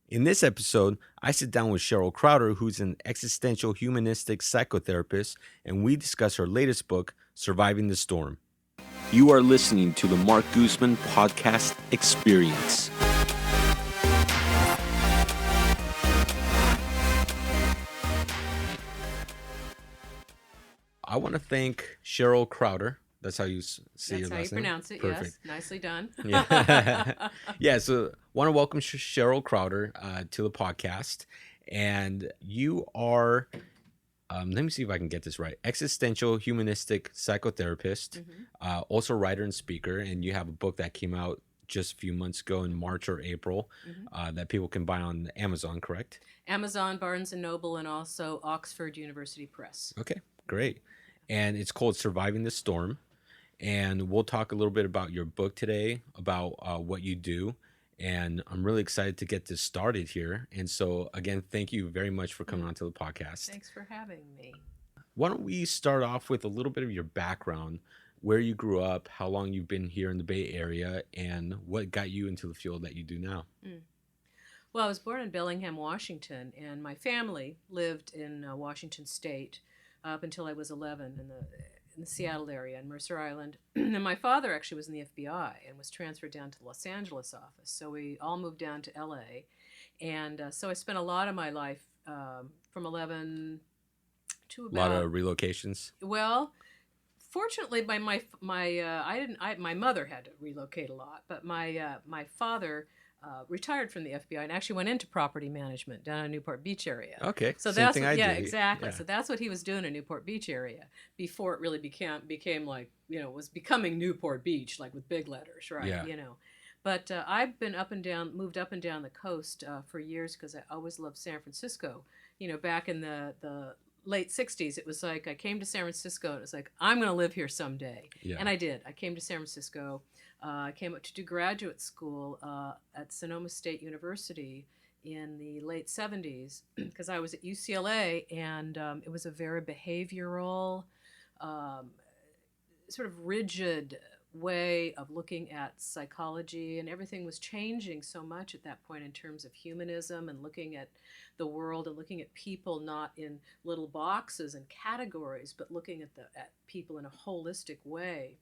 In this episode, I sit down with Cheryl Krauter, who's an existential humanistic psychotherapist, and we discuss her latest book, Surviving the Storm. You are listening to the Mark Guzman Podcast Experience. I want to thank Cheryl Krauter. That's how you say your last name? That's how you pronounce it, Perfect. Yes. Nicely done. Yeah, so want to welcome Cheryl Krauter to the podcast. And you are, let me see if I can get this right, existential humanistic psychotherapist, also writer and speaker. And you have a book that came out just a few months ago in March or April that people can buy on Amazon, correct? Amazon, Barnes & Noble, and also Oxford University Press. Okay, great. And it's called Surviving the Storm. And we'll talk a little bit about your book today, about what you do. And I'm really excited to get this started here. And so, again, thank you very much for coming onto the podcast. Thanks for having me. Why don't we start off with a little bit of your background, where you grew up, how long you've been here in the Bay Area, and what got you into the field that you do now? Well, I was born in Bellingham, Washington, and my family lived in Washington State up until I was 11 in the Seattle area in Mercer Island. And my father actually was in the FBI and was transferred down to the Los Angeles office. So we all moved down to LA. And so I spent a lot of my life from 11 to about... A lot of relocations? Well, fortunately, my mother had to relocate a lot, but my father retired from the FBI and actually went into property management down in Newport Beach area. Okay, so same that's thing what, I yeah, do. exactly. Yeah. So that's what he was doing in Newport Beach area before it really became like, was becoming Newport Beach, like with big letters, right? Yeah. But I've been moved up and down the coast for years because I always loved San Francisco. Back in the late 60s, it was like I came to San Francisco and it was like, I'm going to live here someday. Yeah. And I did. I came to San Francisco. I came up to do graduate school at Sonoma State University in the late 70s because I was at UCLA, and it was a very behavioral, sort of rigid way of looking at psychology, and everything was changing so much at that point in terms of humanism and looking at the world and looking at people not in little boxes and categories, but looking at people in a holistic way.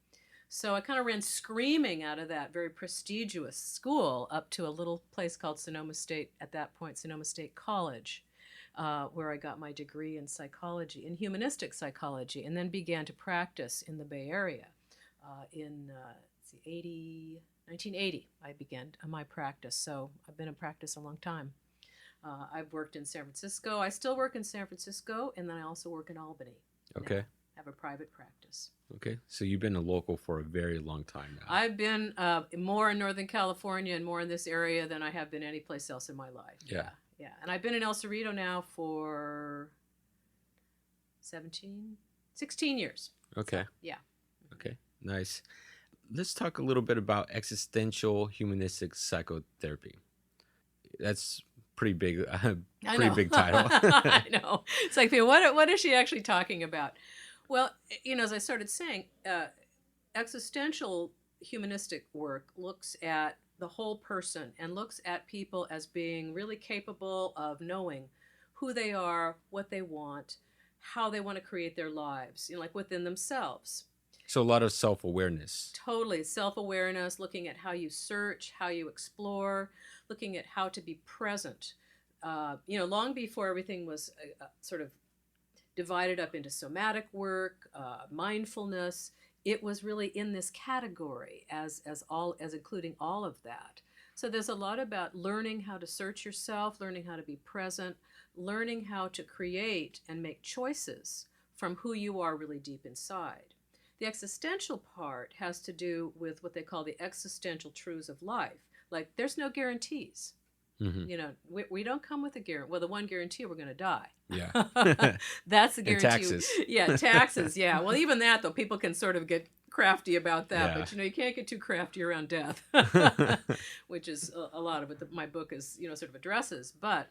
So I kind of ran screaming out of that very prestigious school up to a little place called Sonoma State, at that point, Sonoma State College, where I got my degree in psychology, in humanistic psychology, and then began to practice in the Bay Area. In 1980, I began my practice, so I've been in practice a long time. I've worked in San Francisco. I still work in San Francisco, and then I also work in Albany. Okay. Now. Have a private practice. Okay, so you've been a local for a very long time now. I've been more in Northern California and more in this area than I have been any place else in my life. Yeah. And I've been in El Cerrito now for 16 years. Okay. So, yeah. Okay, nice. Let's talk a little bit about existential humanistic psychotherapy. That's pretty big, big title. I know. It's like, what is she actually talking about? Well, as I started saying, existential humanistic work looks at the whole person and looks at people as being really capable of knowing who they are, what they want, how they want to create their lives, like within themselves. So a lot of self-awareness. Totally. Self-awareness, looking at how you search, how you explore, looking at how to be present. Long before everything was sort of divided up into somatic work, mindfulness, it was really in this category as including all of that. So there's a lot about learning how to search yourself, learning how to be present, learning how to create and make choices from who you are really deep inside. The existential part has to do with what they call the existential truths of life. Like, there's no guarantees. Mm-hmm. We don't come with a guarantee. Well, the one guarantee, we're going to die. Yeah. That's the guarantee. And taxes. Yeah, taxes. Yeah. Well, even that, though, people can sort of get crafty about that. Yeah. But, you can't get too crafty around death, which is a lot of it that my book is, sort of addresses. But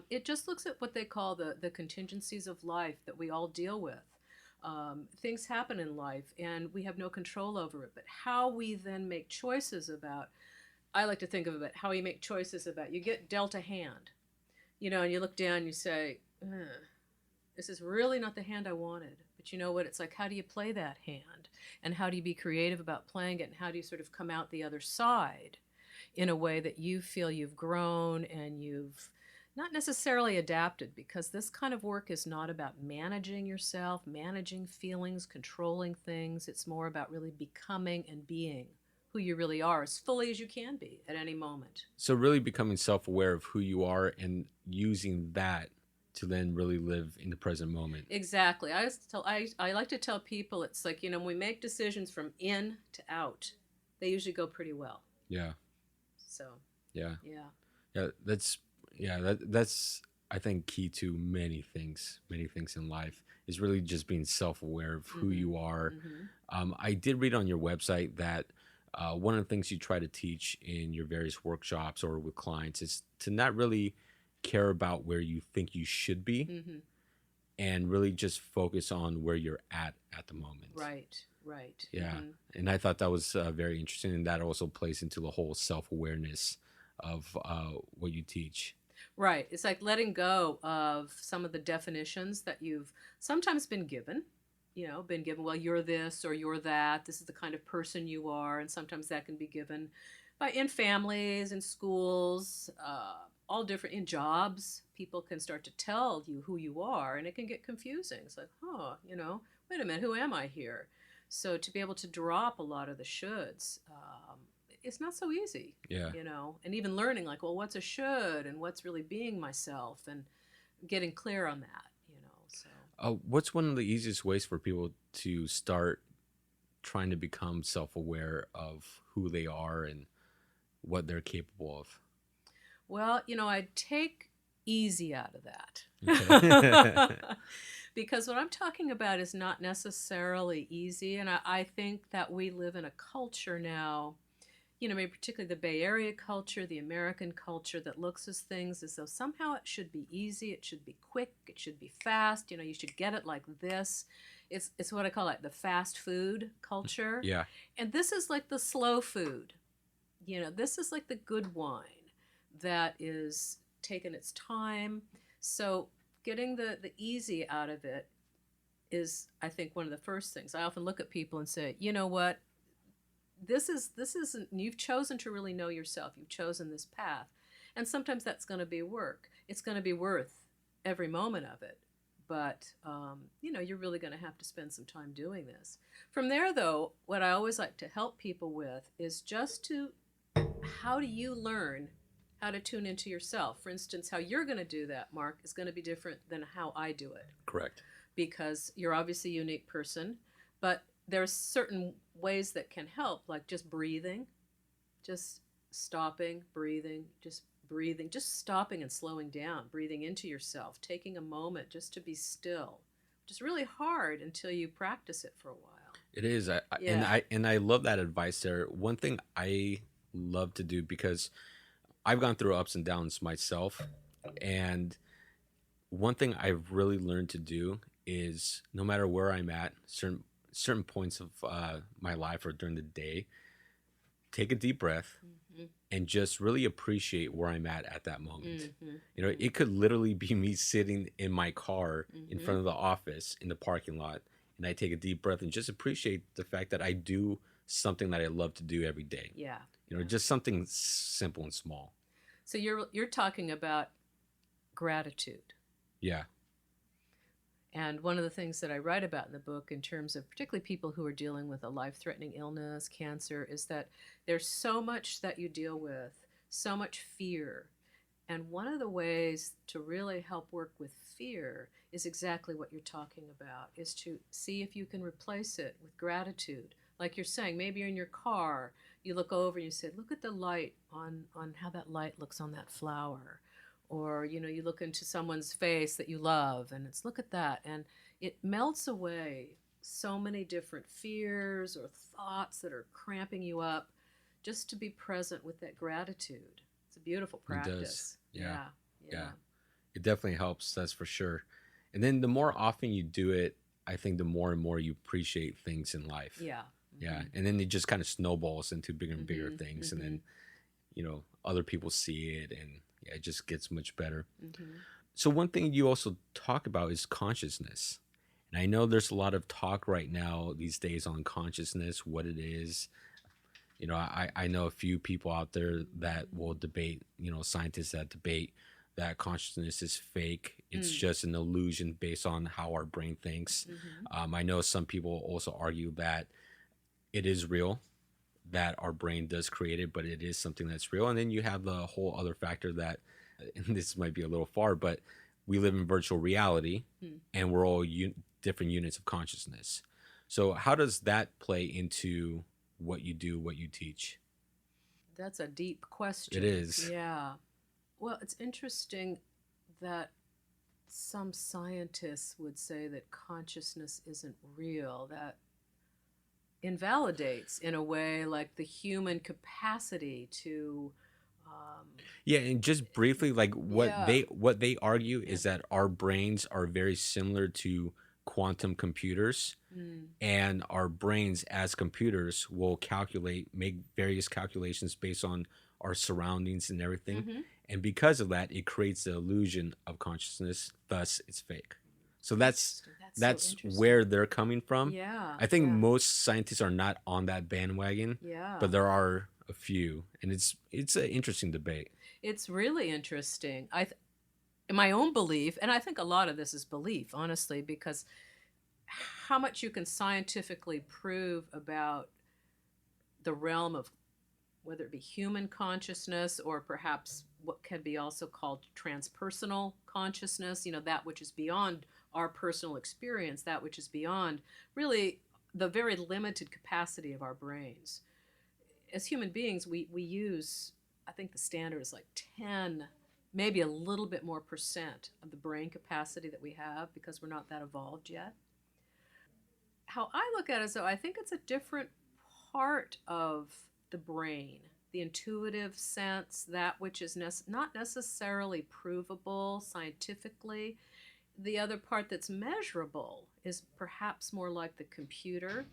it just looks at what they call the contingencies of life that we all deal with. Things happen in life, and we have no control over it. But how we then make choices about I like to think of it how you make choices about. You get dealt a hand, and you look down and you say, "Ugh, this is really not the hand I wanted." But you know what? It's like, how do you play that hand? And how do you be creative about playing it? And how do you sort of come out the other side in a way that you feel you've grown and you've not necessarily adapted? Because this kind of work is not about managing yourself, managing feelings, controlling things. It's more about really becoming and being who you really are as fully as you can be at any moment. So really becoming self-aware of who you are and using that to then really live in the present moment. Exactly. I like to tell people it's like, when we make decisions from in to out, they usually go pretty well. Yeah. So, Yeah. yeah. That's I think key to many things in life is really just being self-aware of who you are. I did read on your website that one of the things you try to teach in your various workshops or with clients is to not really care about where you think you should be and really just focus on where you're at the moment. Right. Yeah. And I thought that was very interesting. And that also plays into the whole self-awareness of what you teach. Right. It's like letting go of some of the definitions that you've sometimes been given. Well, you're this or you're that. This is the kind of person you are. And sometimes that can be given in families, in schools, all different, in jobs. People can start to tell you who you are, and it can get confusing. It's like, wait a minute, who am I here? So to be able to drop a lot of the shoulds, it's not so easy. Yeah. And even learning like, well, what's a should and what's really being myself, and getting clear on that. So what's one of the easiest ways for people to start trying to become self-aware of who they are and what they're capable of? Well, I'd take easy out of that. Okay. Because what I'm talking about is not necessarily easy. And I think that we live in a culture now, maybe particularly the Bay Area culture, the American culture, that looks at things as though somehow it should be easy, it should be quick, it should be fast, you should get it like this. It's what I call like the fast food culture. Yeah. And this is like the slow food. This is like the good wine that is taking its time. So getting the easy out of it is, I think, one of the first things. I often look at people and say, you know what? This isn't, you've chosen to really know yourself. You've chosen this path. And sometimes that's going to be work. It's going to be worth every moment of it. But, you're really going to have to spend some time doing this. From there, though, what I always like to help people with is just how do you learn how to tune into yourself? For instance, how you're going to do that, Mark, is going to be different than how I do it. Correct. Because you're obviously a unique person, but there's certain ways that can help, like just breathing, just stopping, breathing, just stopping and slowing down, breathing into yourself, taking a moment just to be still, which is really hard until you practice it for a while. It is. Yeah. And I love that advice there. One thing I love to do, because I've gone through ups and downs myself, and one thing I've really learned to do is, no matter where I'm at, certain points of my life or during the day, take a deep breath and just really appreciate where I'm at that moment. It could literally be me sitting in my car in front of the office in the parking lot, and I take a deep breath and just appreciate the fact that I do something that I love to do every day. Yeah. Just something simple and small. So you're talking about gratitude. Yeah. And one of the things that I write about in the book, in terms of particularly people who are dealing with a life-threatening illness, cancer, is that there's so much that you deal with, so much fear. And one of the ways to really help work with fear is exactly what you're talking about, is to see if you can replace it with gratitude. Like you're saying, maybe you're in your car, you look over and you say, look at the light on how that light looks on that flower. Or, you look into someone's face that you love, and it's, look at that. And it melts away so many different fears or thoughts that are cramping you up, just to be present with that gratitude. It's a beautiful practice. It does. Yeah. It definitely helps, that's for sure. And then the more often you do it, I think the more and more you appreciate things in life. Yeah. Yeah. And then it just kind of snowballs into bigger and bigger things. And then other people see it, and yeah, it just gets much better. Hmm. So one thing you also talk about is consciousness. And I know there's a lot of talk right now these days on consciousness, what it is. I know a few people out there that will debate, scientists that debate that consciousness is fake. It's Mm. just an illusion based on how our brain thinks. Hmm. I know some people also argue that it is real, that our brain does create it, but it is something that's real. And then you have the whole other factor that, and this might be a little far, but we live in virtual reality, Mm. and we're all different units of consciousness. So, how does that play into what you do, what you teach? That's a deep It question. is. Yeah. Well, it's interesting that some scientists would say that consciousness isn't real. That invalidates, in a way, like the human capacity to. Um, Yeah, and just briefly, like yeah. what they argue Yeah. is that our brains are very similar to quantum computers, Mm. and our brains as computers will make various calculations based on our surroundings and everything. Hmm. And because of that, it creates the illusion of consciousness, thus it's fake. So Interesting. That's so that's interesting. where they're coming from. Yeah. I think Yeah. most scientists are not on that bandwagon, Yeah. but there are a few, and it's an interesting debate. It's really interesting. In my own belief, and I think a lot of this is belief, honestly, because how much you can scientifically prove about the realm of whether it be human consciousness or perhaps what can be also called transpersonal consciousness, that which is beyond our personal experience, that which is beyond really the very limited capacity of our brains. As human beings, we use, I think the standard is like 10, maybe a little bit more percent of the brain capacity that we have because we're not that evolved yet. How I look at it, though, I think it's a different part of the brain, the intuitive sense, that which is not necessarily provable scientifically. The other part that's measurable is perhaps more like the computer.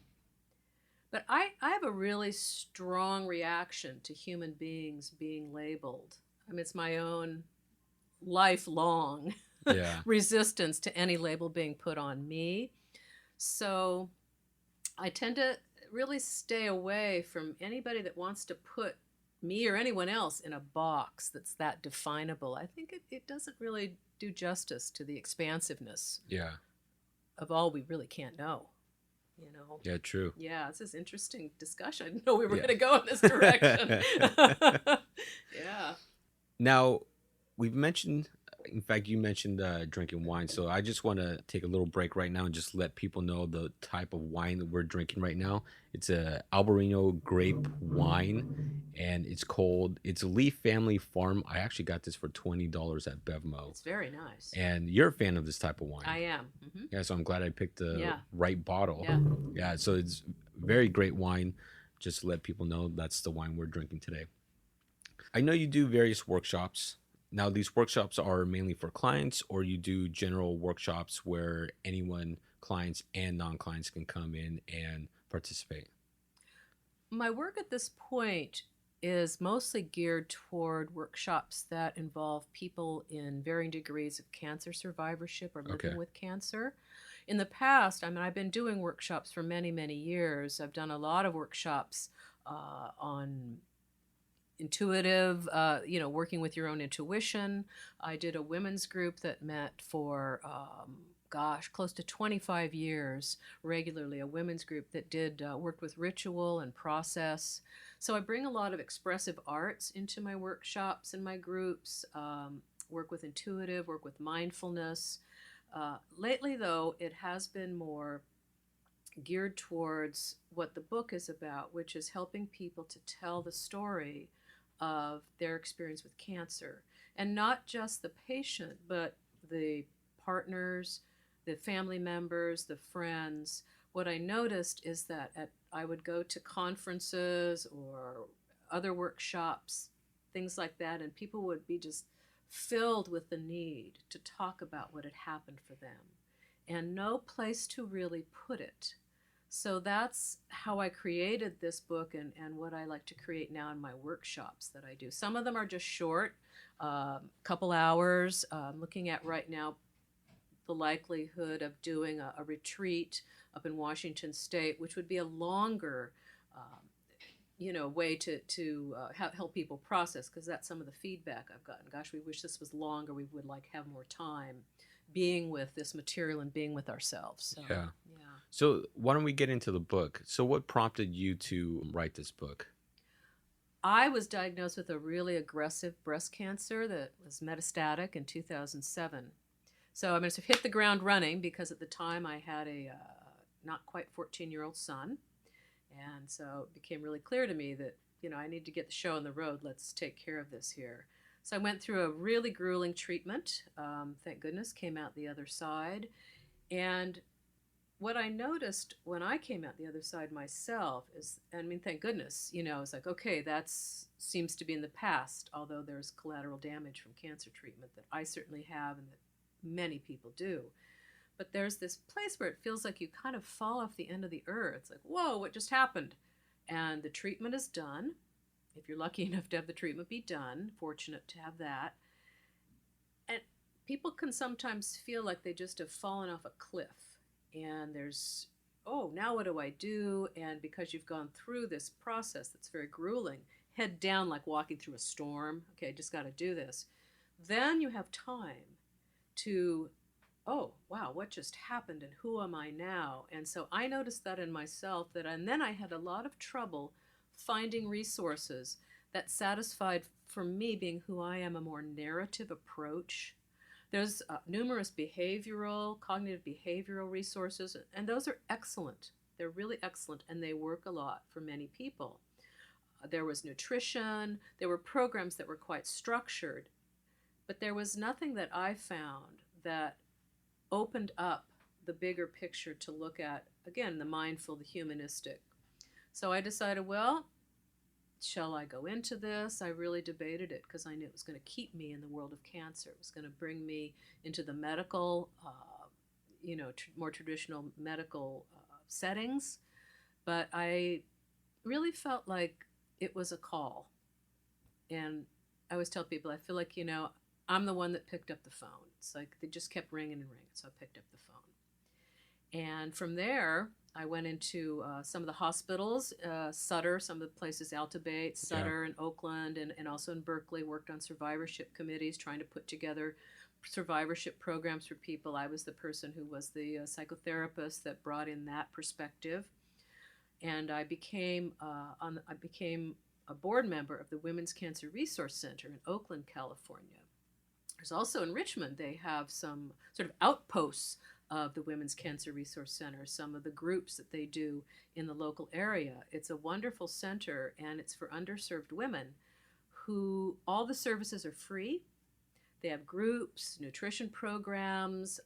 But I have a really strong reaction to human beings being labeled. I mean, it's my own lifelong Yeah. resistance to any label being put on me. So I tend to really stay away from anybody that wants to put me or anyone else in a box that's that definable. I think it doesn't really do justice to the expansiveness Yeah. of all we really can't know, you know. Yeah, true. Yeah, this is interesting discussion. I didn't know we were going Yeah. to go in this direction. Yeah. Now, we've mentioned, in fact, you mentioned drinking wine. So I just want to take a little break right now and just let people know the type of wine that we're drinking right now. It's a Albarino grape wine, and it's a Leaf Family Farm. I actually got this for $20 at Bevmo. It's very nice. And you're a fan of this type of I wine. am. Hmm. Yeah, so I'm glad I picked the Yeah. right bottle. Yeah. Yeah, so it's very great wine. Just to let people know that's the wine we're drinking today. I know you do various workshops. Now, these workshops are mainly for clients, or you do general workshops where anyone, clients and non clients, can come in and participate. My work at this point is mostly geared toward workshops that involve people in varying degrees of cancer survivorship or living Okay. with cancer. In the past, I mean, I've been doing workshops for many, many years. I've done a lot of workshops on intuitive, working with your own intuition. I did a women's group that met for, close to 25 years regularly, a women's group that did worked with ritual and process. So I bring a lot of expressive arts into my workshops and my groups, work with intuitive, work with mindfulness. Lately, though, it has been more geared towards what the book is about, which is helping people to tell the story of their experience with cancer. And not just the patient, but the partners, the family members, the friends. What I noticed is that I would go to conferences or other workshops, things like that, and people would be just filled with the need to talk about what had happened for them and no place to really put it. So that's how I created this book, and what I like to create now in my workshops that I do. Some of them are just short, couple hours. Looking at right now the likelihood of doing a retreat up in Washington State, which would be a longer, um, way to help people process, because that's some of the feedback I've gotten. Gosh, we wish this was longer. We would like have more time being with this material and being with ourselves. So Yeah. yeah. So why don't we get into the book? So what prompted you to write this book? I was diagnosed with a really aggressive breast cancer that was metastatic in 2007. So I'm going to hit the ground running, because at the time I had a not quite 14-year-old son. And so it became really clear to me that, I need to get the show on the road. Let's take care of this here. So I went through a really grueling treatment. Thank goodness, came out the other side. And what I noticed when I came out the other side myself is, I mean, thank goodness, it's like, okay, that's seems to be in the past, although there's collateral damage from cancer treatment that I certainly have and that many people do. But there's this place where it feels like you kind of fall off the end of the earth. It's like, whoa, what just happened? And the treatment is done. If you're lucky enough to have the treatment be done, fortunate to have that. And people can sometimes feel like they just have fallen off a cliff. And there's, oh, now what do I do? And because you've gone through this process that's very grueling, head down like walking through a storm. Okay, just got to do this. Then you have time to, oh, wow, what just happened and who am I now? And so I noticed that in myself, and then I had a lot of trouble finding resources that satisfied, for me, being who I am, a more narrative approach. There's numerous cognitive behavioral resources, and those are excellent. They're really excellent, and they work a lot for many people. There was nutrition, there were programs that were quite structured, but there was nothing that I found that opened up the bigger picture to look at, again, the mindful, the humanistic. So I decided, well, shall I go into this? I really debated it, because I knew it was going to keep me in the world of cancer. It was going to bring me into the medical, more traditional medical settings. But I really felt like it was a call. And I always tell people, I feel like, I'm the one that picked up the phone. It's like they just kept ringing and ringing, so I picked up the phone. And from there, I went into some of the hospitals, Sutter, some of the places, Alta Bates, Sutter, and Oakland, and also in Berkeley, worked on survivorship committees, trying to put together survivorship programs for people. I was the person who was the psychotherapist that brought in that perspective. And I became a board member of the Women's Cancer Resource Center in Oakland, California. There's also in Richmond, they have some sort of outposts of the Women's Cancer Resource Center, some of the groups that they do in the local area. It's a wonderful center, and it's for underserved women who all the services are free. They have groups, nutrition programs.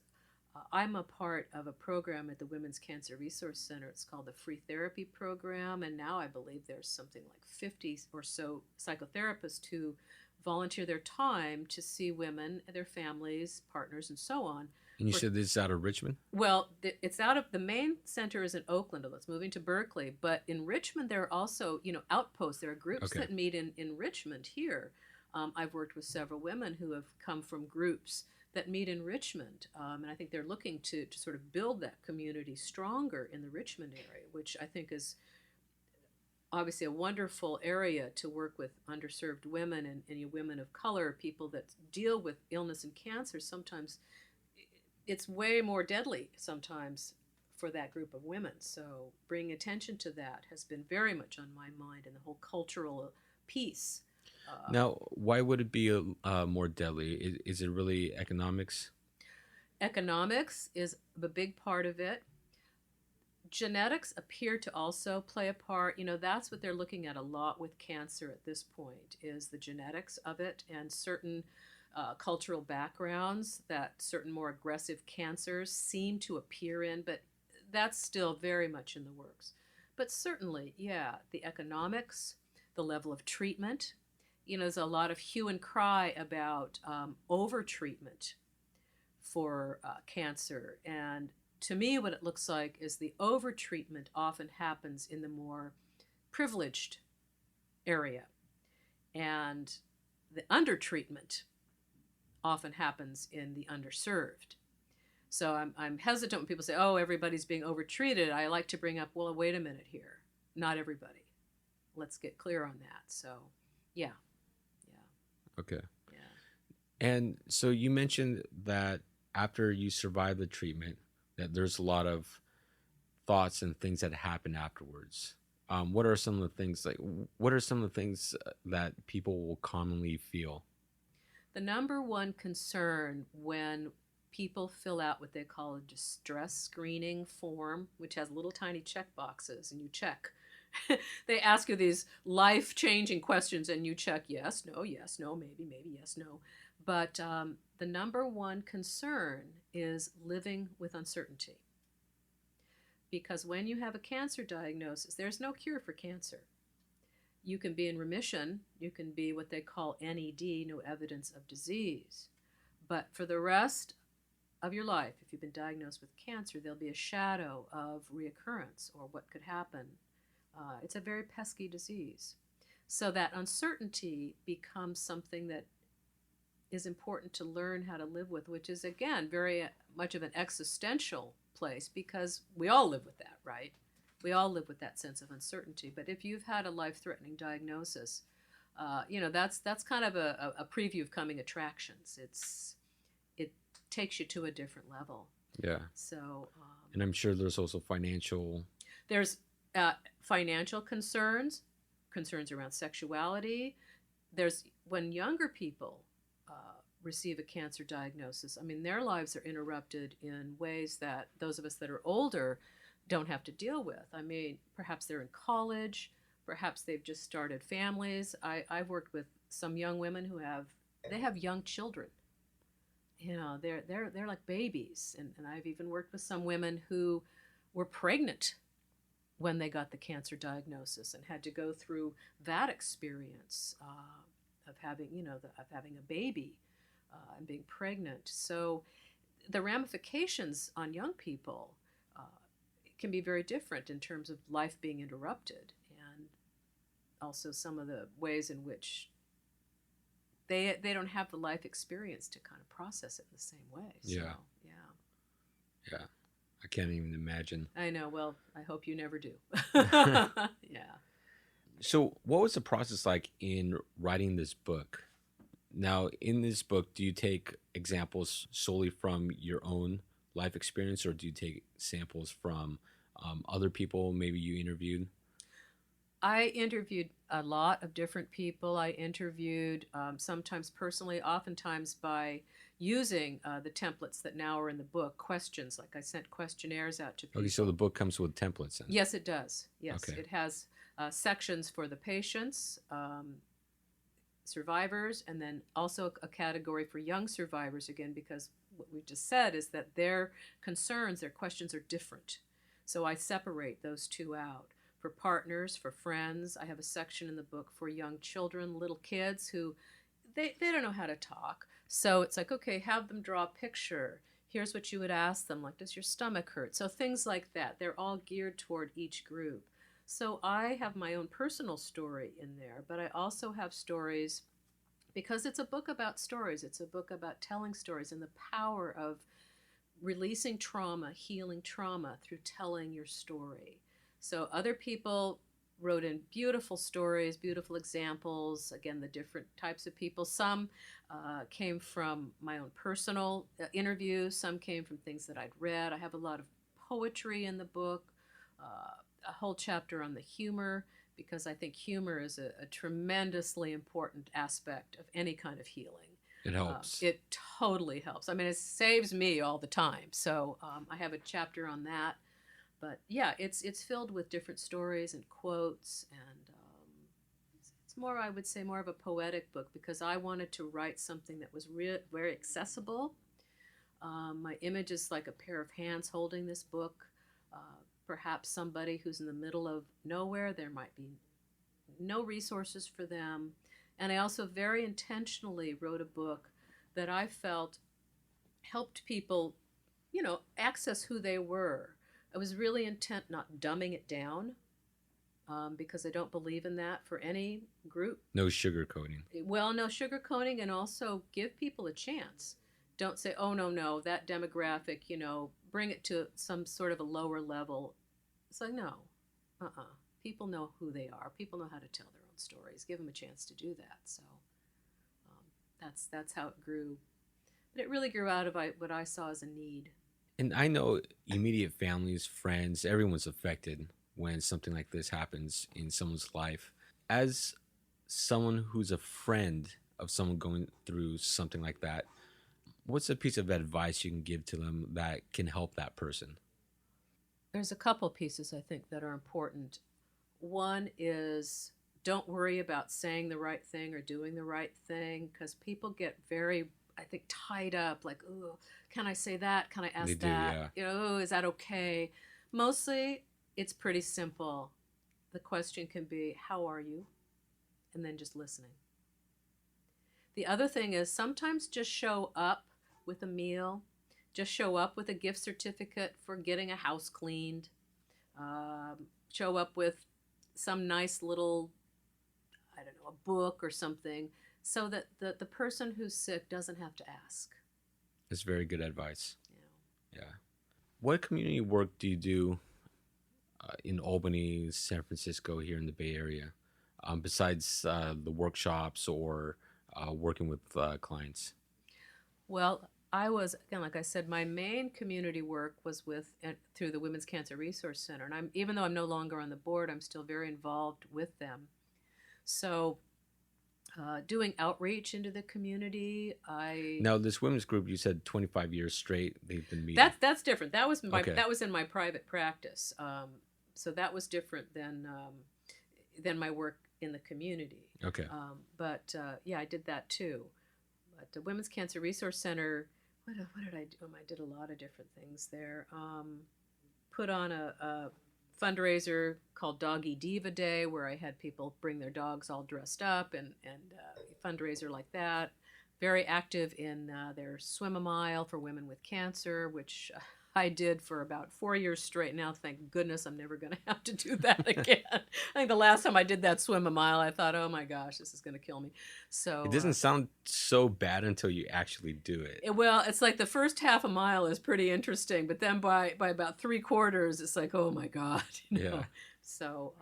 I'm a part of a program at the Women's Cancer Resource Center. It's called the Free Therapy Program, and now I believe there's something like 50 or so psychotherapists who volunteer their time to see women, their families, partners, and so on. And you said this is out of Richmond? Well, it's out of the main center is in Oakland, although it's moving to Berkeley. But in Richmond, there are also, outposts. There are groups that meet in Richmond here. I've worked with several women who have come from groups that meet in Richmond. And I think they're looking to sort of build that community stronger in the Richmond area, which I think is obviously a wonderful area to work with underserved women and women of color, people that deal with illness and cancer. Sometimes it's way more deadly sometimes for that group of women. So bringing attention to that has been very much on my mind, and the whole cultural piece. Now, why would it be more deadly? Is it really economics? Economics is a big part of it. Genetics appear to also play a part. That's what they're looking at a lot with cancer at this point, is the genetics of it, and certain cultural backgrounds that certain more aggressive cancers seem to appear in, but that's still very much in the works. But certainly, yeah, the economics, the level of treatment. There's a lot of hue and cry about over-treatment for cancer, and to me, what it looks like is the overtreatment often happens in the more privileged area, and the undertreatment often happens in the underserved. So I'm hesitant when people say, oh, everybody's being overtreated. I like to bring up, well, wait a minute here. Not everybody. Let's get clear on that. So, yeah, yeah, Okay. yeah. And so you mentioned that after you survive the treatment, that there's a lot of thoughts and things that happen afterwards. What are some of the things what are some of the things that people will commonly feel? The number one concern when people fill out what they call a distress screening form, which has little tiny check boxes, and you check. They ask you these life changing questions, and you check yes, no, maybe, maybe, yes, no. But the number one concern is living with uncertainty. Because when you have a cancer diagnosis, there's no cure for cancer. You can be in remission, you can be what they call NED, no evidence of disease. But for the rest of your life, if you've been diagnosed with cancer, there'll be a shadow of reoccurrence or what could happen. It's a very pesky disease. So that uncertainty becomes something that is important to learn how to live with, which is, again, very much of an existential place because we all live with that, right? We all live with that sense of uncertainty. But if you've had a life-threatening diagnosis, that's kind of a preview of coming attractions. It takes you to a different level. Yeah. So, and I'm sure there's also financial. There's financial concerns around sexuality. There's when younger people receive a cancer diagnosis. I mean, their lives are interrupted in ways that those of us that are older don't have to deal with. I mean, perhaps they're in college, perhaps they've just started families. I've worked with some young women who have young children. They're like babies, and I've even worked with some women who were pregnant when they got the cancer diagnosis and had to go through that experience of having of having a baby and being pregnant. So the ramifications on young people can be very different in terms of life being interrupted, and also some of the ways in which they don't have the life experience to kind of process it in the same way. So, Yeah. Yeah. I can't even imagine. I know. Well, I hope you never do. Yeah. So, what was the process like in writing this book? Now, in this book, do you take examples solely from your own life experience, or do you take samples from other people maybe you interviewed? I interviewed a lot of different people. I interviewed sometimes personally, oftentimes by using the templates that now are in the book, questions. Like I sent questionnaires out to people. Okay, so the book comes with templates then? Yes, it does. Yes, Okay. It has sections for the patients, survivors, and then also a category for young survivors, again, because what we just said is that their concerns, their questions are different. So I separate those two out. For partners, for friends, I have a section in the book for young children, little kids who they don't know how to talk. So it's like, okay, have them draw a picture. Here's what you would ask them, like, does your stomach hurt? So things like that. They're all geared toward each group. So I have my own personal story in there, but I also have stories because it's a book about stories. It's a book about telling stories and the power of releasing trauma, healing trauma through telling your story. So other people wrote in beautiful stories, beautiful examples, again, the different types of people. Some came from my own personal interviews, some came from things that I'd read. I have a lot of poetry in the book, a whole chapter on the humor, because I think humor is a tremendously important aspect of any kind of healing. It helps. It totally helps. I mean, it saves me all the time. So I have a chapter on that. But yeah, it's filled with different stories and quotes, and it's more, I would say, more of a poetic book because I wanted to write something that was very accessible. My image is like a pair of hands holding this book. Perhaps somebody who's in the middle of nowhere, there might be no resources for them. And I also very intentionally wrote a book that I felt helped people access who they were. I was really intent not dumbing it down, because I don't believe in that for any group. No sugarcoating. Well, no sugarcoating, and also give people a chance. Don't say, oh, no, no, that demographic, bring it to some sort of a lower level. It's like, no, people know who they are. People know how to tell their own stories. Give them a chance to do that. So that's how it grew. But it really grew out of what I saw as a need. And I know immediate families, friends, everyone's affected when something like this happens in someone's life. As someone who's a friend of someone going through something like that, what's a piece of advice you can give to them that can help that person? There's a couple pieces I think that are important. One is, don't worry about saying the right thing or doing the right thing, because people get very, I think, tied up, like, oh, can I say that? Can I They ask do, that? yeah. Oh, is that okay? Mostly, it's pretty simple. The question can be, how are you? And then just listening. The other thing is, sometimes just show up with a meal, just show up with a gift certificate for getting a house cleaned, show up with some nice little, I don't know, a book or something, so that the person who's sick doesn't have to ask. It's very good advice. You Yeah. What community work do you do in Albany, San Francisco, here in the Bay Area, besides the workshops or working with clients? Well, I was, again, like I said, my main community work was through the Women's Cancer Resource Center, and even though I'm no longer on the board, I'm still very involved with them. So, doing outreach into the community, Now, this women's group, you said 25 years straight they've been meeting. that's different. Okay. That was in my private practice, so that was different than my work in the community. Okay. But yeah, I did that too. But the Women's Cancer Resource Center, what did I do? I did a lot of different things there. Put on a fundraiser called Doggy Diva Day, where I had people bring their dogs all dressed up, and a fundraiser like that. Very active in their Swim a Mile for women with cancer, which I did for about 4 years straight. Now, thank goodness, I'm never going to have to do that again. I think the last time I did that Swim a Mile, I thought, oh my gosh, this is going to kill me. So It doesn't sound so bad until you actually do it. well, it's like the first half a mile is pretty interesting, but then by about 3/4, it's like, oh my God. Yeah. So,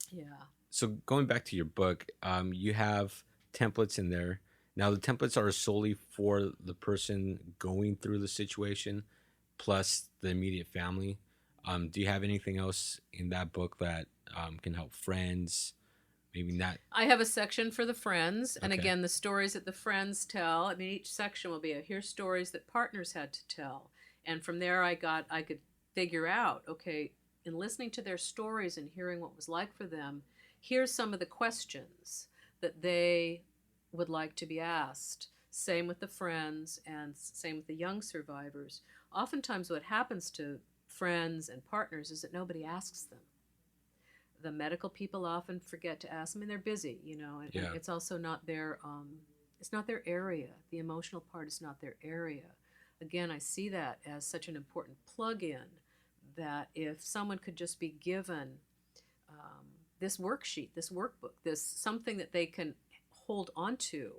yeah. So going back to your book, you have templates in there. Now the templates are solely for the person going through the situation, plus the immediate family. Do you have anything else in that book that can help friends? Maybe not. I have a section for the friends, and Okay. again, the stories that the friends tell. I mean, each section will be here's stories that partners had to tell, and from there, I could figure out, okay, in listening to their stories and hearing what it was like for them, here's some of the questions that they would like to be asked. Same with the friends, and same with the young survivors. Oftentimes, what happens to friends and partners is that nobody asks them. The medical people often forget to ask. I mean, they're busy, and Yeah. it's also not it's not their area. The emotional part is not their area. Again, I see that as such an important plug-in, that if someone could just be given this worksheet, this workbook, this something that they can hold onto,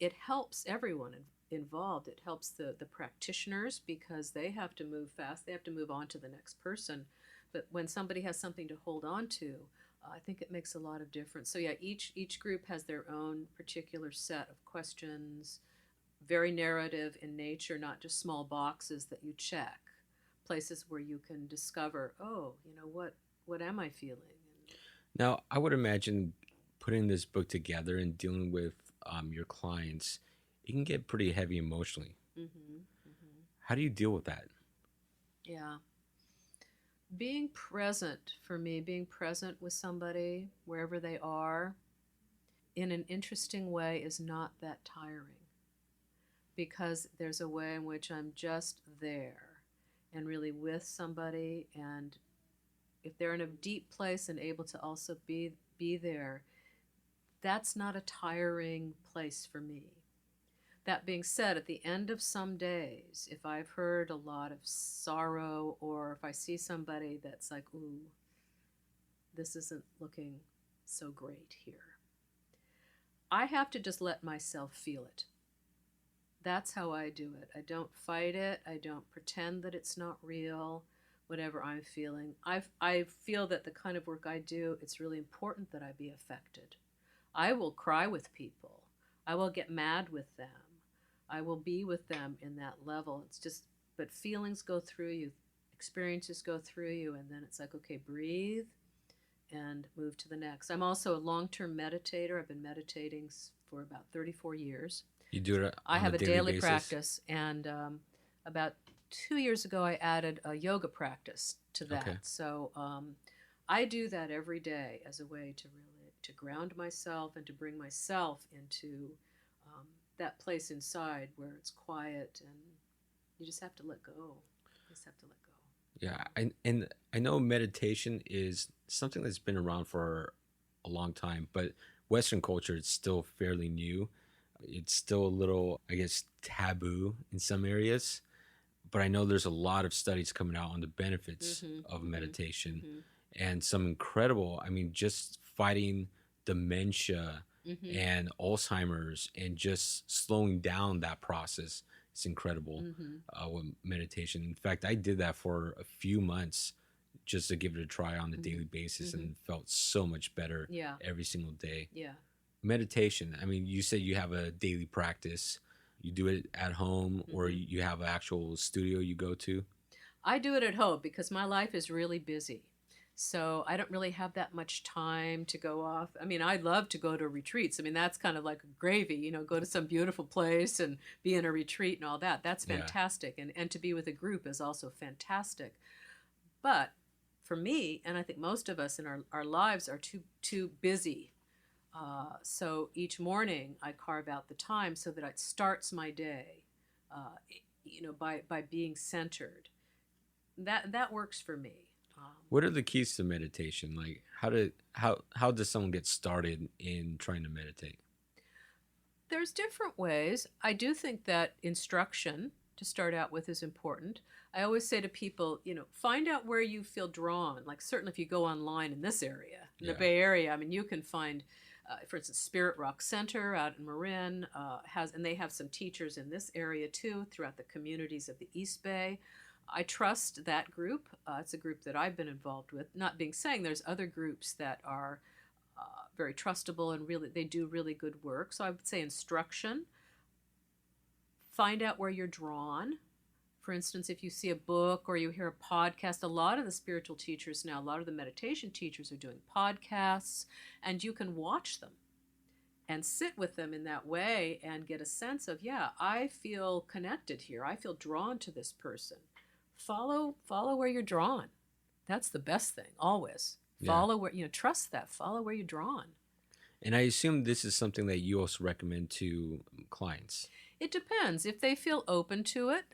it helps everyone involved. It helps the practitioners, because they have to move fast. They have to move on to the next person. But when somebody has something to hold on to, I think it makes a lot of difference. So yeah, each group has their own particular set of questions, very narrative in nature, not just small boxes that you check, places where you can discover, oh, what am I feeling? Now, I would imagine putting this book together and dealing with your clients, it can get pretty heavy emotionally. How do you deal with that? Yeah. Being present, for me, being present with somebody wherever they are in an interesting way is not that tiring, because there's a way in which I'm just there and really with somebody, and if they're in a deep place and able to also be there, that's not a tiring place for me. That being said, at the end of some days, if I've heard a lot of sorrow, or if I see somebody that's like, ooh, this isn't looking so great here, I have to just let myself feel it. That's how I do it. I don't fight it. I don't pretend that it's not real, whatever I'm feeling. I feel that the kind of work I do, it's really important that I be affected. I will cry with people. I will get mad with them. I will be with them in that level. It's just, but feelings go through you, experiences go through you, and then it's like, okay, breathe and move to the next. I'm also a long term meditator. I've been meditating for about 34 years. You do it I on a have a daily daily basis? practice, and about 2 years ago, I added a yoga practice to that. Okay. So I do that every day as a way to really to ground myself and to bring myself into that place inside where it's quiet, and you just have to let go. You just have to let go. Yeah, and I know meditation is something that's been around for a long time, but Western culture is still fairly new. It's still a little, I guess, taboo in some areas. But I know there's a lot of studies coming out on the benefits Mm-hmm, of mm-hmm, meditation mm-hmm, and some incredible, I mean, just fighting dementia mm-hmm, and Alzheimer's and just slowing down that process. It's incredible mm-hmm, with meditation. In fact, I did that for a few months just to give it a try on a daily basis mm-hmm. and felt so much better Yeah, every single day. yeah. Meditation, I mean, you said you have a daily practice. You do it at home or Mm-hmm. you have an actual studio you go to? I do it at home because my life is really busy. So I don't really have that much time to go off. I mean, I love to go to retreats. I mean, that's kind of like gravy, go to some beautiful place and be in a retreat and all that. That's Yeah. fantastic. And to be with a group is also fantastic. But for me, and I think most of us in our lives are too busy. So each morning I carve out the time so that it starts my day, by being centered. That works for me. What are the keys to meditation? Like how does someone get started in trying to meditate? There's different ways. I do think that instruction to start out with is important. I always say to people, find out where you feel drawn. Like certainly if you go online in this area, in the Yeah. Bay Area, I mean, you can find, for instance, Spirit Rock Center out in Marin and they have some teachers in this area too, throughout the communities of the East Bay. I trust that group. It's a group that I've been involved with. Not being saying there's other groups that are very trustable and really they do really good work. So I would say instruction. Find out where you're drawn. For instance, if you see a book or you hear a podcast, a lot of the spiritual teachers now, a lot of the meditation teachers are doing podcasts, and you can watch them and sit with them in that way and get a sense of, yeah, I feel connected here. I feel drawn to this person. Follow where you're drawn. That's the best thing, always. Yeah. Follow where, trust that. Follow where you're drawn. And I assume this is something that you also recommend to clients. It depends. If they feel open to it,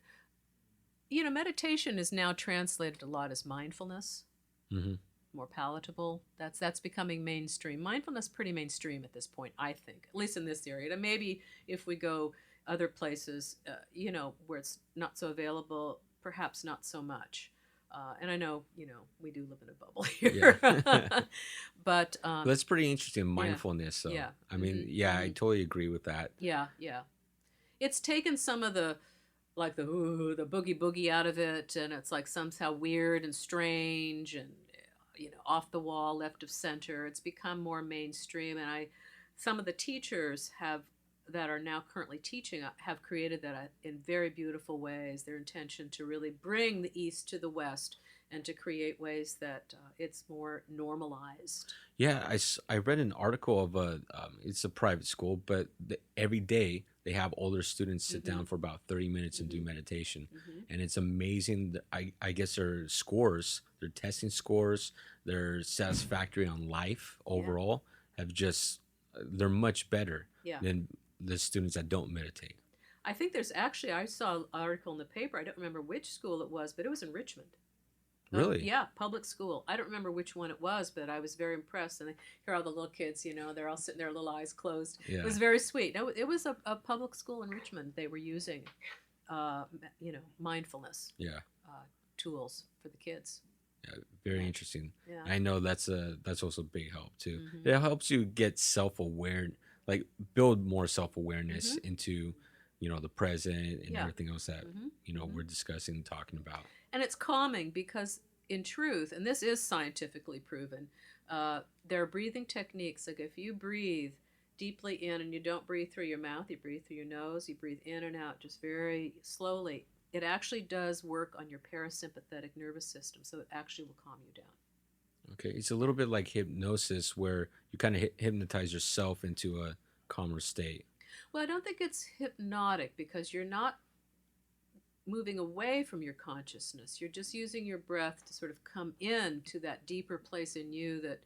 meditation is now translated a lot as mindfulness, Mm-hmm. more palatable. That's becoming mainstream. Mindfulness pretty mainstream at this point, I think, at least in this area. And maybe if we go other places, where it's not so available, perhaps not so much. And I know, we do live in a bubble here. Yeah. But That's pretty interesting, mindfulness. So, yeah. I mean, Mm-hmm, yeah, I mm-hmm. totally agree with that. Yeah, yeah. It's taken some of the like the boogie boogie out of it, and it's like somehow weird and strange and off the wall, left of center. It's become more mainstream, and some of the teachers that are now currently teaching have created that in very beautiful ways. Their intention to really bring the East to the West and to create ways that it's more normalized. Yeah, I read an article of it's a private school, but every day they have older students sit Mm-hmm. down for about 30 minutes and do Mm-hmm. meditation. Mm-hmm. And it's amazing. I guess their scores, their testing scores, their satisfactory on life overall have just, they're much better Yeah. than the students that don't meditate. I think there's actually, I saw an article in the paper, I don't remember which school it was, but it was in Richmond. Really? Yeah, public school. I don't remember which one it was, but I was very impressed. And I hear all the little kids, they're all sitting there, little eyes closed. It Yeah. was very sweet. No, it was a public school in Richmond. They were using, mindfulness Yeah. uh, tools for the kids. Yeah. Very Yeah. interesting. Yeah. I know that's also a big help too. Mm-hmm. It helps you get self-aware, like build more self-awareness Mm-hmm. into, the present and Yeah. everything else that, Mm-hmm. we're discussing and talking about. And it's calming because, in truth, and this is scientifically proven, there are breathing techniques. Like if you breathe deeply in and you don't breathe through your mouth, you breathe through your nose, you breathe in and out just very slowly. It actually does work on your parasympathetic nervous system, so it actually will calm you down. Okay. It's a little bit like hypnosis where you kind of hypnotize yourself into a calmer state. Well, I don't think it's hypnotic because you're not moving away from your consciousness. You're just using your breath to sort of come in to that deeper place in you that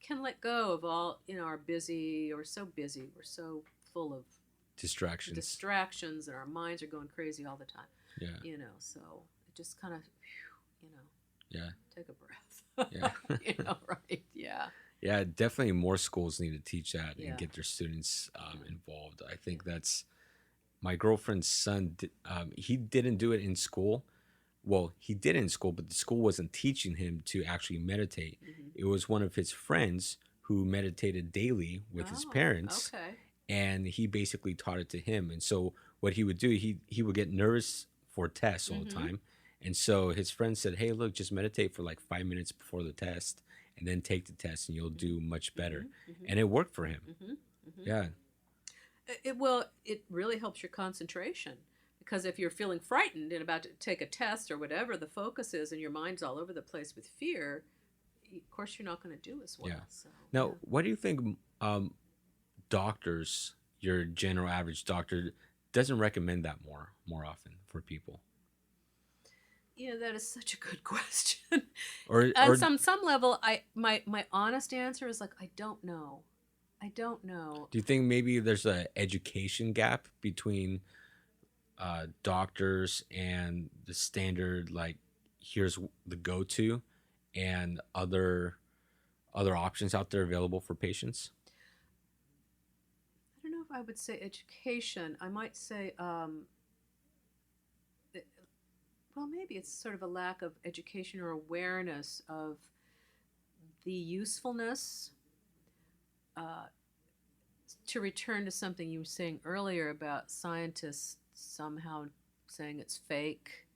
can let go of all, our busy, or so busy. We're so full of Distractions. and our minds are going crazy all the time. Yeah. So it just kind of, Yeah. take a breath. Yeah. Right. Yeah. Yeah, definitely more schools need to teach that Yeah. and get their students involved. I think that's my girlfriend's son. He didn't do it in school. Well, he did in school, but the school wasn't teaching him to actually meditate. Mm-hmm. It was one of his friends who meditated daily with his parents, Okay. and he basically taught it to him. And so what he would do, he would get nervous for tests all the Mhm. time. And so his friend said, "Hey, look, just meditate for like 5 minutes before the test and then take the test and you'll do much better." Mm-hmm. And it worked for him. Mm-hmm. Mm-hmm. Yeah. It really helps your concentration, because if you're feeling frightened and about to take a test or whatever the focus is, and your mind's all over the place with fear, of course you're not going to do as well. Yeah. So, Now, yeah. what do you think doctors, your general average doctor, doesn't recommend that more often for people? That is such a good question. Or On some level, my honest answer is like, I don't know. do you think maybe there's a education gap between doctors and the standard, like here's the go-to, and other options out there available for patients? I don't know if I would say education. I might say, well, maybe it's sort of a lack of education or awareness of the usefulness. To return to something you were saying earlier about scientists somehow saying it's fake,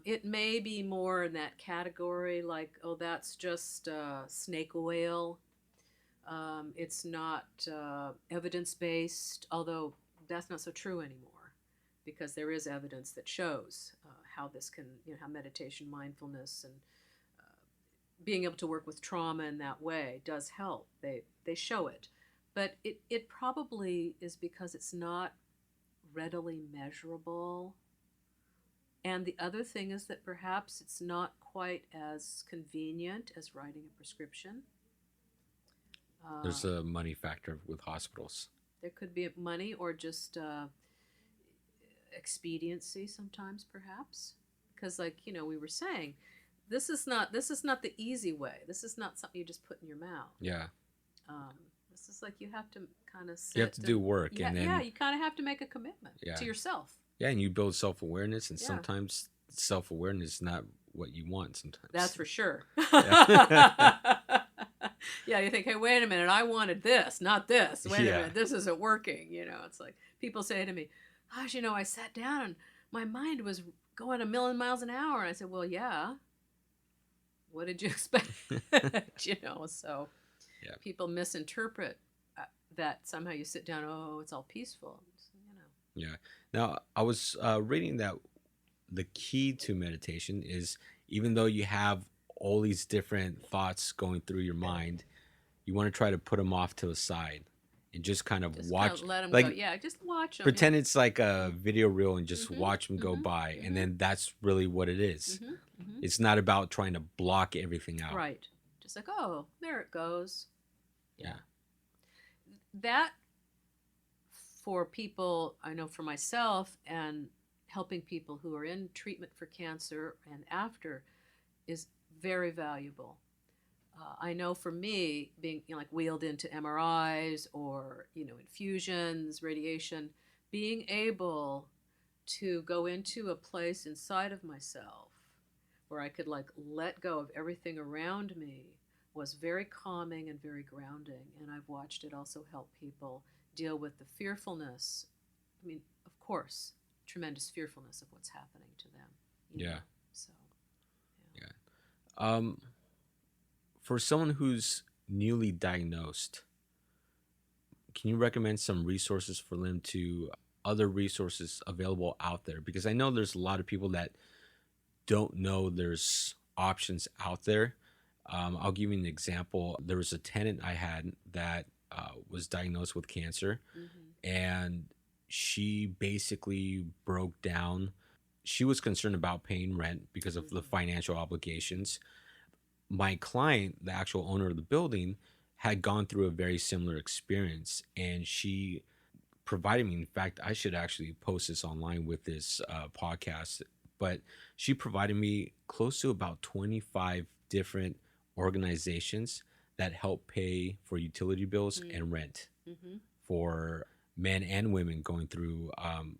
it may be more in that category, like, oh, that's just snake oil. It's not evidence-based, although that's not so true anymore, because there is evidence that shows how this can, how meditation, mindfulness, and being able to work with trauma in that way does help. They show it. But it probably is because it's not readily measurable. And the other thing is that perhaps it's not quite as convenient as writing a prescription. There's a money factor with hospitals. There could be money, or just expediency sometimes, perhaps. Because, like, we were saying, this is not the easy way. This is not something you just put in your mouth. Yeah. This is like, you have to kind of sit. You have to do work, yeah, and then yeah, you kind of have to make a commitment to yourself. Yeah, and you build self-awareness, and Yeah. sometimes self-awareness is not what you want sometimes. That's for sure. Yeah. Yeah, you think, hey, wait a minute, I wanted this, not this. Wait a Yeah. minute, this isn't working. It's like people say to me, gosh, I sat down and my mind was going 1,000,000 miles an hour. And I said, well, yeah. What did you expect? So Yeah. people misinterpret that somehow you sit down, oh, it's all peaceful. Yeah. Now, I was reading that the key to meditation is, even though you have all these different thoughts going through your mind, you want to try to put them off to the side and just kind of Just watch. kind of let them like, go. Yeah, just watch them. Pretend it's like a video reel and just Mhm, watch them go mhm, by. mhm. And then that's really what it is. Mm-hmm. It's not about trying to block everything out. Right. Just like, oh, there it goes. Yeah. That, for people, I know for myself and helping people who are in treatment for cancer and after, is very valuable. I know for me, being like wheeled into MRIs or infusions, radiation, being able to go into a place inside of myself where I could like let go of everything around me was very calming and very grounding. And I've watched it also help people deal with the fearfulness. I mean, of course, tremendous fearfulness of what's happening to them. Yeah. So, Yeah. Um, for someone who's newly diagnosed, can you recommend some resources for them to other resources available out there? Because I know there's a lot of people that don't know there's options out there. I'll give you an example. There was a tenant I had that was diagnosed with cancer, and she basically broke down. She was concerned about paying rent because of the financial obligations. My client, the actual owner of the building, had gone through a very similar experience, and she provided me. In fact, I should actually post this online with this podcast. But she provided me close to about 25 different organizations that help pay for utility bills and rent for men and women going through,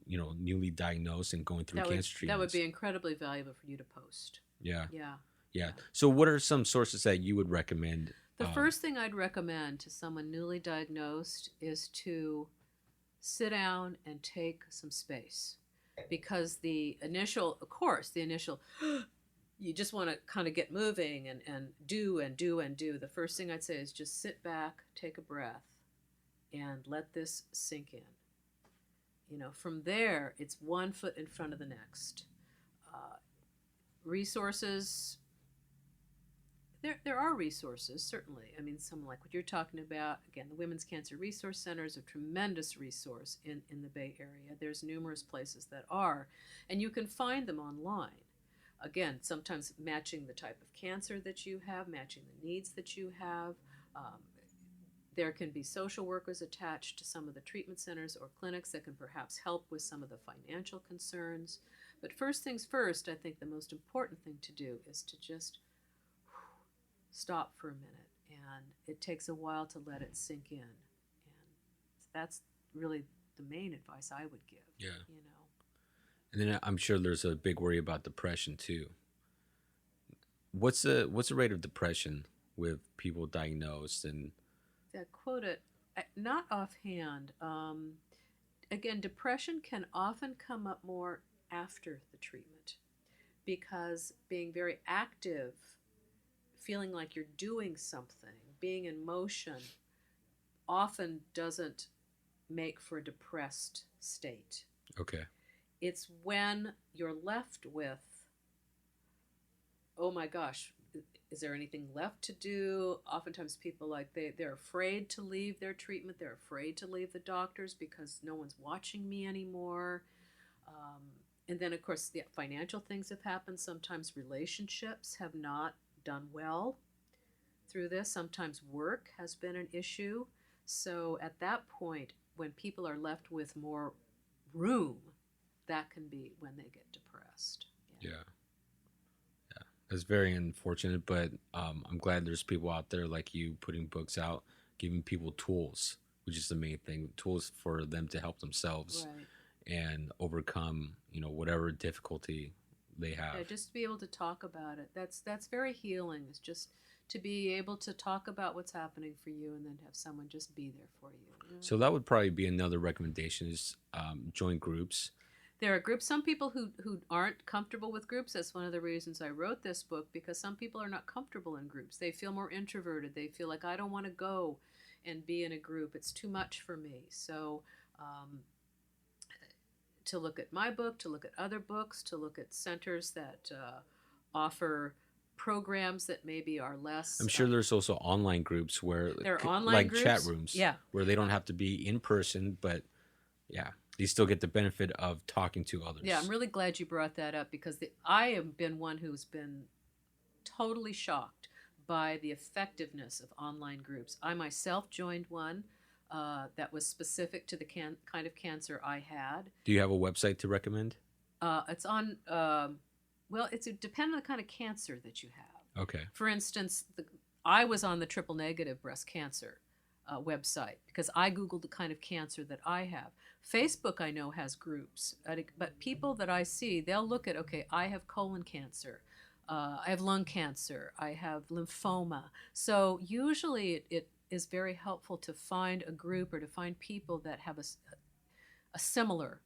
newly diagnosed and going through cancer treatments. That would be incredibly valuable for you to post. Yeah. Yeah. Yeah. So, what are some sources that you would recommend? The first thing I'd recommend to someone newly diagnosed is to sit down and take some space, because the initial, you just want to kind of get moving and do and do and do. The first thing I'd say is just sit back, take a breath, and let this sink in. From there, it's one foot in front of the next. Resources, there are resources, certainly. I mean, something like what you're talking about. Again, the Women's Cancer Resource Center is a tremendous resource in the Bay Area. There's numerous places that are, and you can find them online. Again, sometimes matching the type of cancer that you have, matching the needs that you have. There can be social workers attached to some of the treatment centers or clinics that can perhaps help with some of the financial concerns. But first things first, I think the most important thing to do is to just stop for a minute, and it takes a while to let it sink in, and that's really the main advice I would give. Yeah. And then I'm sure there's a big worry about depression too. What's the rate of depression with people diagnosed? And that quote it not offhand. Again, depression can often come up more after the treatment, because being very active, feeling like you're doing something, being in motion, often doesn't make for a depressed state. Okay. It's when you're left with, oh my gosh, is there anything left to do? Oftentimes people they're afraid to leave their treatment. They're afraid to leave the doctors because no one's watching me anymore. And then, of course, the financial things have happened. Sometimes relationships have not done well through this. Sometimes work has been an issue. So at that point, when people are left with more room, that can be when they get depressed. Yeah. That's very unfortunate, but I'm glad there's people out there like you putting books out, giving people tools, which is the main thing, tools for them to help themselves and overcome, whatever difficulty they have. Yeah, just to be able to talk about it. That's very healing. It's just to be able to talk about what's happening for you, and then have someone just be there for you. So that would probably be another recommendation is join groups. There are groups. Some people who aren't comfortable with groups. That's one of the reasons I wrote this book, because some people are not comfortable in groups. They feel more introverted. They feel like, I don't want to go and be in a group. It's too much for me. So to look at my book, to look at other books, to look at centers that offer programs that maybe are less. I'm sure there's also online groups where there are online like groups, chat rooms, where they don't have to be in person, but you still get the benefit of talking to others. Yeah, I'm really glad you brought that up, because I have been one who's been totally shocked by the effectiveness of online groups. I myself joined one that was specific to the kind of cancer I had. Do you have a website to recommend? It's on Well, it depends on the kind of cancer that you have. Okay. For instance, I was on the triple negative breast cancer website because I Googled the kind of cancer that I have. Facebook, I know, has groups, but people that I see, they'll look at, okay, I have colon cancer, I have lung cancer, I have lymphoma. So usually it is very helpful to find a group or to find people that have a similar,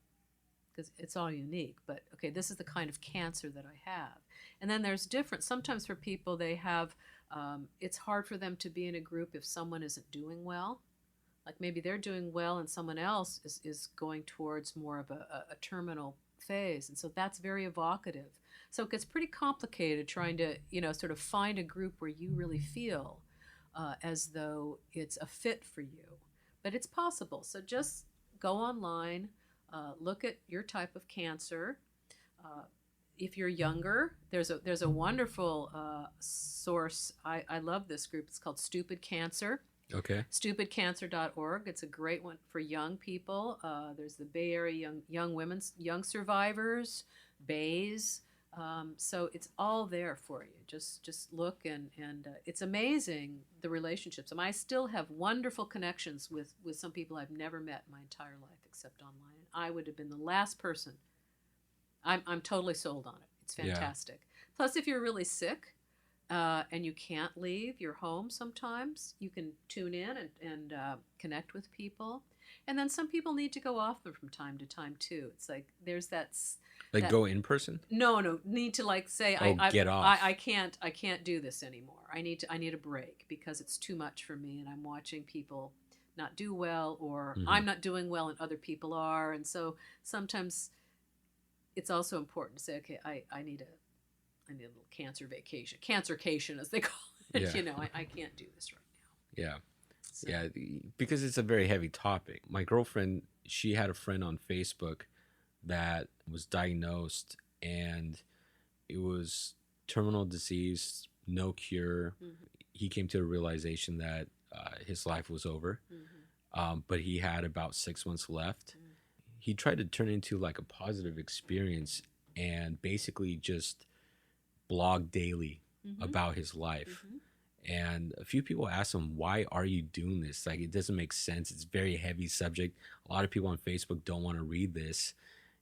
because it's all unique, but okay, this is the kind of cancer that I have. And then there's different, sometimes for people, they have, it's hard for them to be in a group if someone isn't doing well. Like maybe they're doing well and someone else is going towards more of a terminal phase. And so that's very evocative. So it gets pretty complicated trying to, sort of find a group where you really feel as though it's a fit for you. But it's possible. So just go online, look at your type of cancer. If you're younger, there's a wonderful source. I love this group. It's called Stupid Cancer. Okay. StupidCancer.org. It's a great one for young people. There's the Bay Area young survivors, Bays. So it's all there for you. Just look and it's amazing the relationships. And I still have wonderful connections with some people I've never met in my entire life except online. And I would have been the last person. I'm totally sold on it. It's fantastic. Yeah. Plus, if you're really sick and you can't leave your home sometimes, you can tune in and connect with people. And then some people need to go off from time to time too. It's like there's that go in person. No, need to like say get off. I can't do this anymore. I need a break because it's too much for me, and I'm watching people not do well, or I'm not doing well and other people are, and so sometimes it's also important to say, okay, I need a little cancer vacation, cancercation as they call it. Yeah. I can't do this right now. Yeah. So. Yeah, because it's a very heavy topic. My girlfriend, she had a friend on Facebook that was diagnosed, and it was terminal disease, no cure. Mm-hmm. He came to a realization that his life was over, but he had about 6 months left. Mm-hmm. He tried to turn it into like a positive experience and basically just blog daily about his life. And a few people asked him, why are you doing this? Like, it doesn't make sense. It's a very heavy subject. A lot of people on Facebook don't want to read this,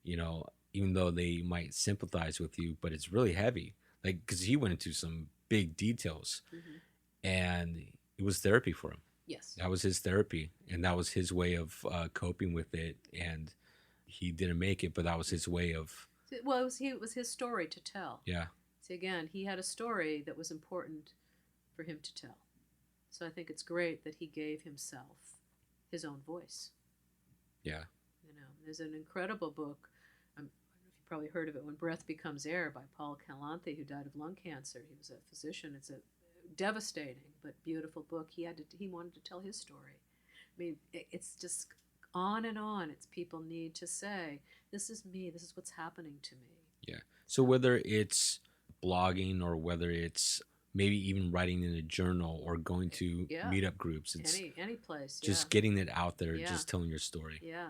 even though they might sympathize with you, but it's really heavy. Like, because he went into some big details, and it was therapy for him. Yes. That was his therapy, and that was his way of coping with it. And he didn't make it, but that was his way of... Well, it was his story to tell. Yeah. See, again, he had a story that was important for him to tell. So I think it's great that he gave himself his own voice. Yeah. There's an incredible book. I don't know if you probably heard of it, When Breath Becomes Air, by Paul Calanthe, who died of lung cancer. He was a physician. It's a devastating but beautiful book. He wanted to tell his story. I mean, it's just on and on. It's people need to say, this is me. This is what's happening to me. Yeah. So whether it's blogging or whether it's maybe even writing in a journal or going to meetup groups, it's any place. Just getting it out there, just telling your story. Yeah.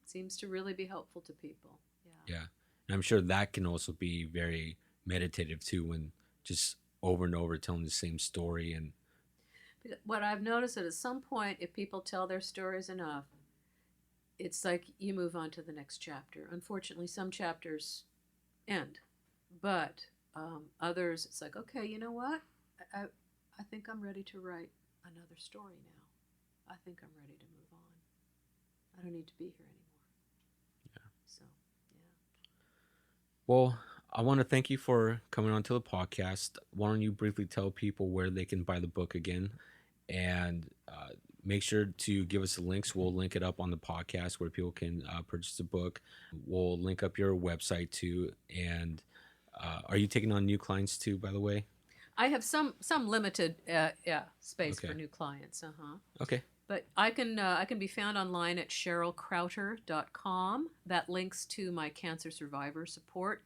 Seems to really be helpful to people. Yeah. And I'm sure that can also be very meditative too, when just over and over telling the same story. And what I've noticed is at some point, if people tell their stories enough, it's like you move on to the next chapter. Unfortunately, some chapters end, but others, it's like, okay, you know what? I think I'm ready to write another story now. I think I'm ready to move on. I don't need to be here anymore. Yeah. So, yeah. Well, I want to thank you for coming on to the podcast. Why don't you briefly tell people where they can buy the book again? And make sure to give us the links. We'll link it up on the podcast where people can purchase the book. We'll link up your website too. And are you taking on new clients too, by the way? I have some limited space for new clients. Okay. But I can be found online at CherylKrauter.com. That links to my cancer survivor support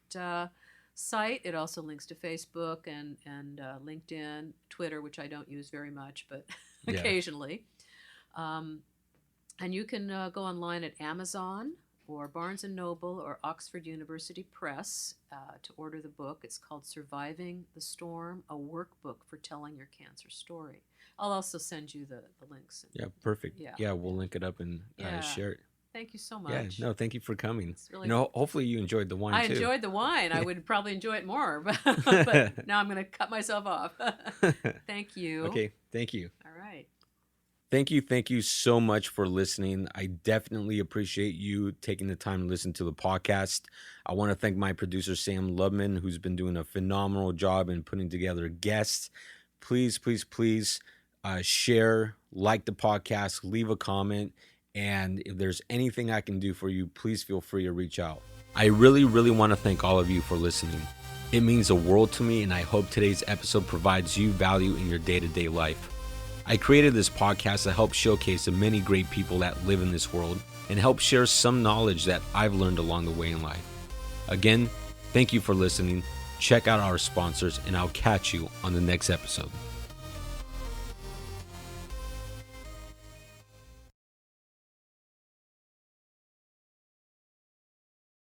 site. It also links to Facebook and LinkedIn, Twitter, which I don't use very much, but occasionally. And you can go online at Amazon or Barnes & Noble or Oxford University Press to order the book. It's called Surviving the Storm, a workbook for telling your cancer story. I'll also send you the links. Yeah, perfect. Yeah. Yeah, we'll link it up and Yeah. share it. Thank you so Yeah, much. no, thank you for coming. It's really hopefully you enjoyed the wine I too. enjoyed the wine. I would probably enjoy it more, but now I'm going to cut myself off. Thank you. Okay, thank you. All right. Thank you so much for listening. I definitely appreciate you taking the time to listen to the podcast. I want to thank my producer, Sam Lubman, who's been doing a phenomenal job in putting together guests. Please, please, please share, like the podcast, leave a comment. And if there's anything I can do for you, please feel free to reach out. I really, really want to thank all of you for listening. It means the world to me, and I hope today's episode provides you value in your day-to-day life. I created this podcast to help showcase the many great people that live in this world and help share some knowledge that I've learned along the way in life. Again, thank you for listening. Check out our sponsors, and I'll catch you on the next episode.